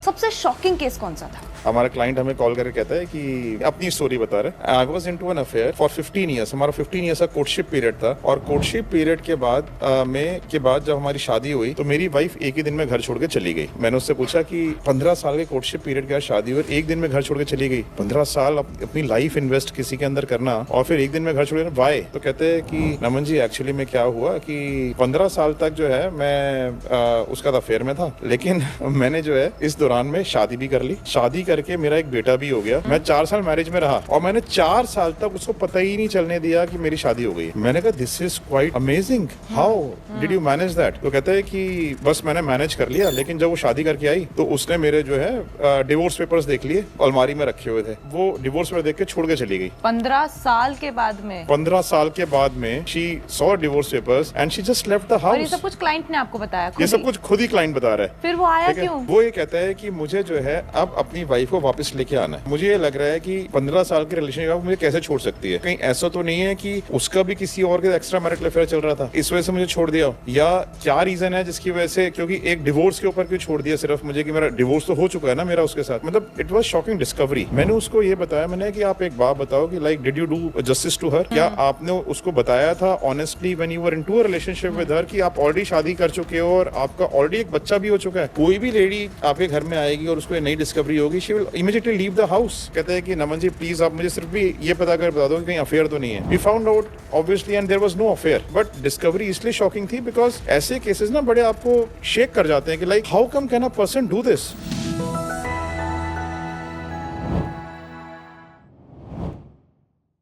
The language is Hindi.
सबसे शॉकिंग केस कौन सा था? हमारा क्लाइंट हमें कॉल करके कहता है कि अपनी स्टोरी बता रहे हैं। I was into an affair for 15 years. हमारा 15 इयर्स का कोर्टशिप पीरियड था और कोर्टशिप पीरियड के बाद जब हमारी शादी हुई तो मेरी वाइफ एक ही दिन में घर छोड़ के चली गई। मैंने उससे पूछा कि 15 साल के कोर्टशिप पीरियड के बाद शादी हुई और एक दिन में घर छोड़ के चली गई। 15 साल अपनी लाइफ इन्वेस्ट किसी के अंदर करना और फिर एक दिन में घर छोड़ के वाई? तो कहते हैं कि नमन जी एक्चुअली में क्या हुआ कि 15 साल तक जो है मैं उसका अफेयर में था, लेकिन मैंने जो है इस दौरान में शादी भी कर ली। शादी करके मेरा एक बेटा भी हो गया। मैं 4 साल मैरिज में रहा और मैंने 4 साल तक उसको पता ही नहीं चलने दिया कि मेरी शादी हो गई। मैंने कहा this is quite amazing, how did you manage that? तो कहते हैं कि बस मैंने मैनेज कर लिया, लेकिन जब वो शादी करके आई तो उसने मेरे जो है डिवोर्स पेपर्स देख लिए, अलमारी में रखे हुए थे। वो डिवोर्स पेपर देख के छोड़ के चली गई। 15 साल के बाद में? 15 साल के बाद में she saw divorce papers and she just left the और ये हाउस। सब कुछ क्लाइंट ने आपको बताया? ये सब कुछ खुद ही क्लाइंट बता रहा है। फिर वो आया ठीक है? क्यों? वो ये कहता है कि मुझे जो है अब अपनी वाइफ को वापस लेके आना है। मुझे ये लग रहा है कि 15 साल के रिलेशनशिप मुझे कैसे छोड़ सकती है? कहीं ऐसा तो नहीं है कि उसका भी किसी और के एक्स्ट्रा मैरिटल अफेयर चल रहा था, इस वजह से मुझे छोड़ दिया? या क्या रीजन है जिसकी वजह से, क्योंकि एक डिवोर्स के ऊपर क्यों छोड़ दिया सिर्फ मुझे कि मेरा डिवोर्स तो हो चुका है ना मेरा उसके साथ? मतलब इट वाज शॉकिंग डिस्कवरी। मैंने उसको ये बताया, मैंने कि आप एक बात बताओ कि like did you do justice to her? क्या आपने उसको बताया था honestly when you were into a relationship with her कि आप ऑलरेडी शादी कर चुके हो और आपका ऑलरेडी एक बच्चा भी हो चुका है? कोई भी लेडी आपके घर में आएगी और उसको नई डिस्कवरी होगी, she will immediately leave the house. कहते हैं कि नमन जी प्लीज आप मुझे सिर्फ भी ये बता दो कि कहीं अफेयर तो नहीं है। We found out obviously and there was no affair, but discovery इसलिए शॉकिंग थी बिकॉज ऐसे केसेस ना बड़े आपको शेक कर जाते हैं कि like how come can a person do this.